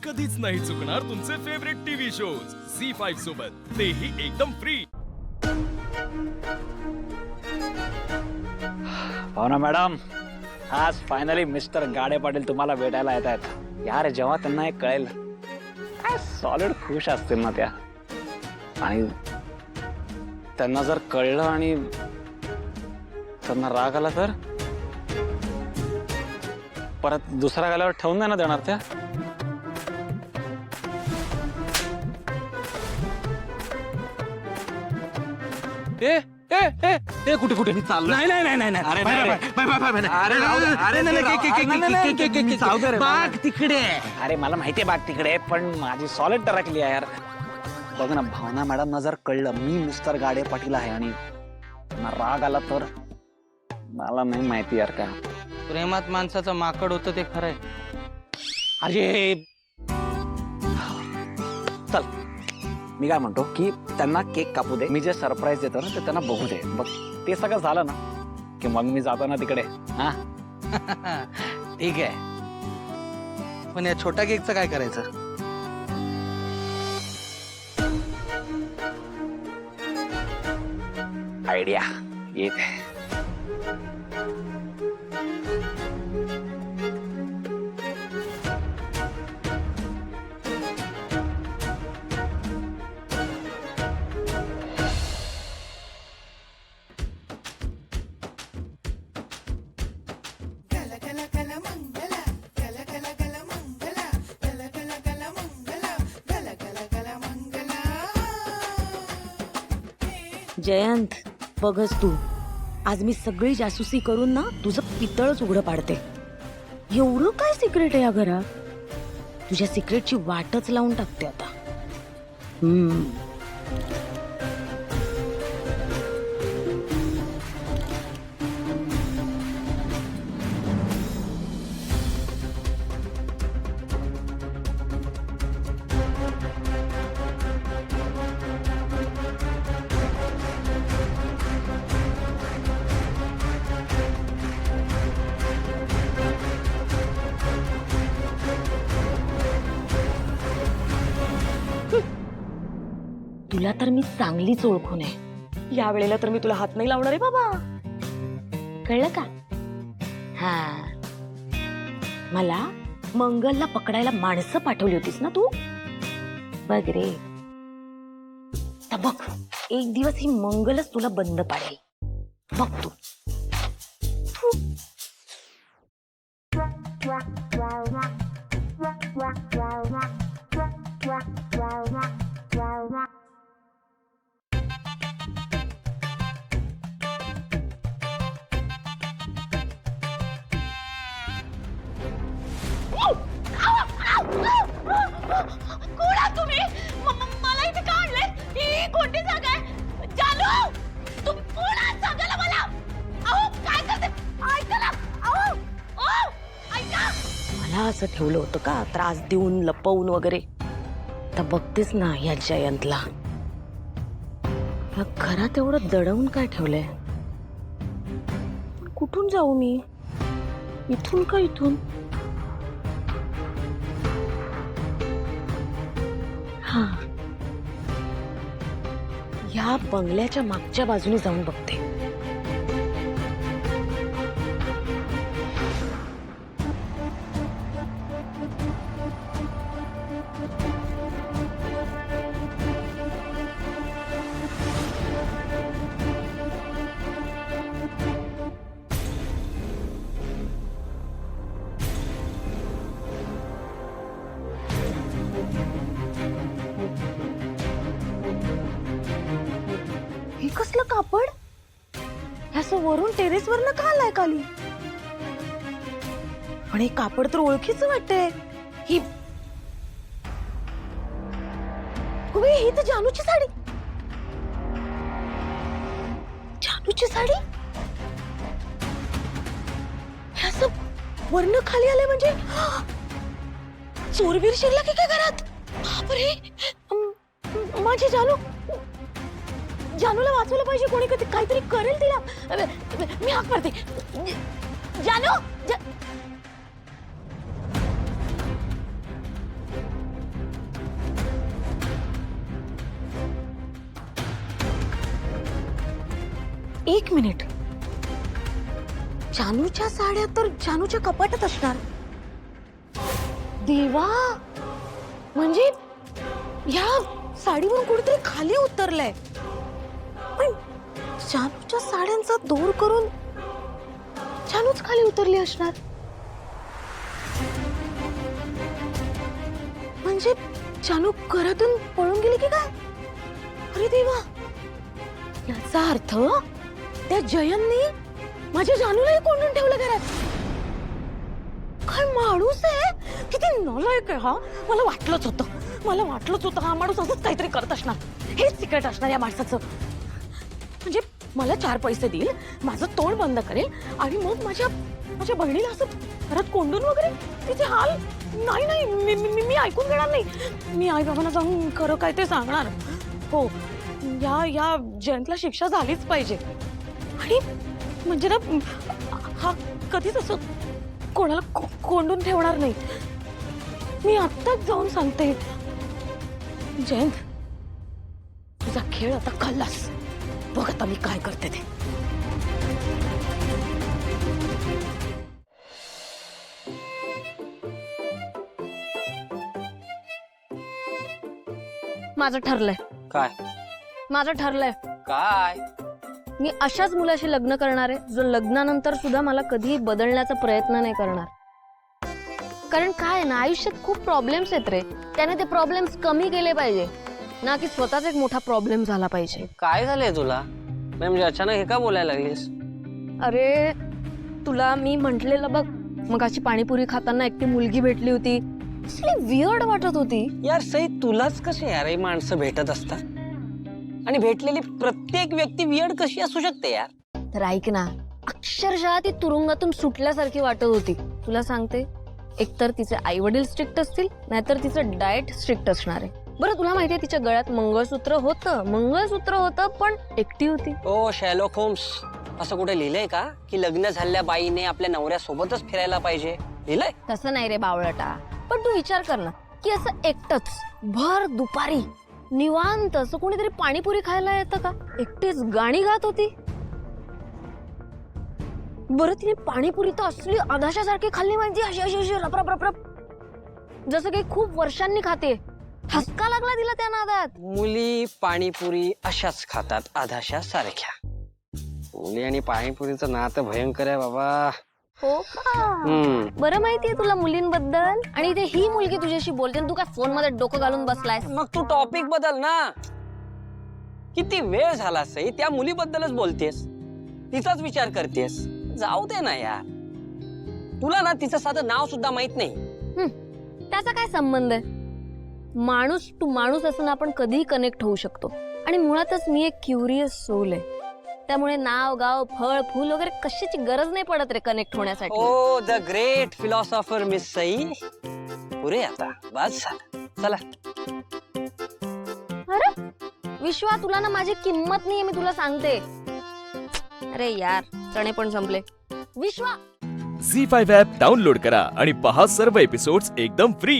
कधीच नाही चुकणार तुमचे फेवरेट टीव्ही शोज झी5 सोबत, तेही एकदम फ्री। भावना मॅडम, आज फायनली मिस्टर गाडे पाटील तुम्हाला भेटायला येत आहेत यार। जेव्हा त्यांना हे कळेल काय सॉलिड खुश असतील ना त्या, आणि त्यांना जर कळलं आणि त्यांना राग आला तर परत दुसऱ्या गाल्यावर ठेवून नाही ना देणार त्या। ए ए ए ए कुठे कुठे मी चाललो? नाही नाही नाही नाही अरे, बाय, नाही, bye, bye, bye, bye, bye. अरे, राहू दे. अरे नाही, नाही, जाऊ दे रे, बाग तिकडे. अरे मला माहितीये बाग तिकडे, पण माझी सॉलिड टरकली आहे यार। बघ ना, भावना मॅडमना जर कळलं मी मिस्टर गाडे पाटील आहे आणि त्यांना राग आला तर मला नाही माहिती यार का। प्रेमात माणसाचं माकड होतं ते खरंय। अरे चल, मी काय म्हणतो की त्यांना केक कापू दे, मी जे सरप्राईज देतो ना ते त्यांना बघू दे। बघ ते सगळं झालं ना की मग मी जातो ना तिकडे। हा ठीक आहे, पण या छोट्या केकचं काय करायचं? आयडिया येत आहे। जयंत, बघच तू, आज मी सगळी जासूसी करून ना तुझं पितळच उघडं पाडते। एवढं काय सिक्रेट आहे या घरात? तुझ्या सिक्रेटची वाटच लावून टाकते आता। तुला तर मी चांगलीच ओळखून आहे, या वेळेला तर मी तुला हात नाही लावणार आहे बाबा, कळलं का? हा, मला मंगलला पकडायला माणसं पाठवली होतीस ना तू, बघ रे। तर बघ, एक दिवस ही मंगलच तुला बंद पाडेल, बघ तू। कोण आहात तुम्ही? मला इथे का आणलंय? ही कोणती जागा आहे? जालू, तू कोण आहात? सांगायला मला। अहो काय करते? ऐका ना, अहो ओ ऐका। मला असं ठेवलं होतं का, त्रास देऊन लपवून वगैरे? तर बघतेस ना या जयंतला, या घरात एवढं दडवून काय ठेवलंय? कुठून जाऊ मी? इथून का इथून? हा, या बंगल्याच्या मागच्या बाजूने जाऊन बघते। हे कसलं कापड? ह्याचं वरून टेरेसवर न का आलाय खाली? पण हे कापड तर ओळखीचं वाटतंय। ही उभी, ही तर जानूची साडी। जानूची साडी? ह्याचं वरून खाली आलंय म्हणजे चोरबीर शिरला की काय घरात? बापरे, माझी जानू, जानूला वाचवलं पाहिजे कोणी, कधी काहीतरी करेल तिला। मी हाक मारते, जानू। एक मिनिट, जानूच्या साड्या तर जानूच्या कपाटात असणार. देवा, म्हणजे या साडीवरून कुठेतरी खाली उतरलंय. पण जानूच्या साड्यांचा दोर करून जानूच खाली उतरली असणार. म्हणजे जानू घरातून पळून गेली की काय? अरे देवा, याचा अर्थ त्या जयननी माझ्या जानूलाही कोंडून ठेवलं घरात. काय माणूस आहे, किती नालायक आहे हा. मला वाटलंच होतं हा माणूस असंच काहीतरी करत असणार. हेच सिक्रेट असणार या माणसाचं. म्हणजे मला 4 पैसे देईल, माझं तोंड बंद करेल आणि मग माझ्या बहिणीला असं घरात कोंडून वगैरे तिचे हाल. नाही, मी ऐकून घेणार नाही. मी आई बाबांना जाऊन खरं काय ते सांगणार. हो, या जयंतला शिक्षा झालीच पाहिजे. आणि म्हणजे ना, हा कधीच असं कोणाला कोंडून ठेवणार नाही. मी आत्ताच जाऊन सांगते. जयंत, तुझा खेळ आता खाल्लास. बघ आता मी काय करते ते. माझं ठरलंय. काय माझं ठरलंय. काय? मी अशाच मुलाशी लग्न करणार आहे जो लग्नानंतर सुद्धा मला कधीही बदलण्याचा प्रयत्न नाही करणार. कारण काय आहे ना, आयुष्यात खूप प्रॉब्लेम्स आहेत रे. त्याने ते प्रॉब्लेम्स कमी केले पाहिजे ना की स्वतःच एक मोठा प्रॉब्लेम झाला पाहिजे. काय झालंय तुला? म्हणजे अचानक हे का बोलायला लागलीस? अरे तुला मी म्हंटलेलं बघ, मगाची पाणीपुरी खाताना एकटी मुलगी भेटली होती, वियर्ड वाटत होती. यार सई, तुलाच कसे यार ही माणसं भेटत असतात? आणि भेटलेली प्रत्येक व्यक्ती वियर्ड कशी असू शकते यार? तर ऐक ना, अक्षरशः ती तुरुंगातून सुटल्यासारखी वाटत होती. तुला सांगते, एकतर तिचे आई वडील स्ट्रिक्ट असतील, नाहीतर तिचं डाएट स्ट्रिक्ट असणार आहे. बरं तुला माहितीये तिच्या गळ्यात मंगळसूत्र होतं पण एकटी होती. ओ शॅलोक होम्स, असं कुठे लिहिलंय का की लग्न झालेल्या बाईने आपल्या नवऱ्यासोबतच फिरायला पाहिजे? लिहिलंय? तसं नाही रे बावळटा. पण तू विचार कर ना की असं एकटच भर दुपारी निवांत असं कोणीतरी पाणीपुरी खायला येतं का? एकटीच गाणी गात होती. बरं तिने पाणीपुरी तर असली आधाशासारखी खाल्ली म्हणजे अशी रप जसं काही खूप वर्षांनी खाते. हसका लागला तिला त्या नादात. मुली पाणीपुरी अशाच खातात आधाशा सारख्या. मुली आणि पाणीपुरीचं नातं भयंकर आहे बाबा. हो का? बरं माहितीये तुला मुलींबद्दल. आणि ते ही मुलगी तुझ्याशी बोलते तू काय फोन मध्ये डोकं घालून बसलायस? मग तू टॉपिक बदल ना. किती वेळ झाला सई त्या मुलीबद्दलच बोलतेस, तिचाच विचार करतेस. जाऊ दे ना यार. तुला ना तिचं साधं नाव सुद्धा माहित नाही. त्याचा काय संबंध आहे? माणूस टू माणूस असून आपण कधीही कनेक्ट होऊ शकतो. आणि मुळातच मी एक क्युरियस सोल आहे. त्यामुळे नाव गाव फळ फूल वगैरे कशाची गरज नाही पडत रे कनेक्ट होण्यासाठी. Oh the great philosopher Miss Sai. पुरे आता बस झालं. चला. अरे विश्वा, तुला ना माझी किंमत नाहीये, मी तुला सांगते. अरे यार, चणे पण संपले. विश्वा, झी5 ॲप डाउनलोड करा आणि पहा सर्व एपिसोड्स एकदम फ्री.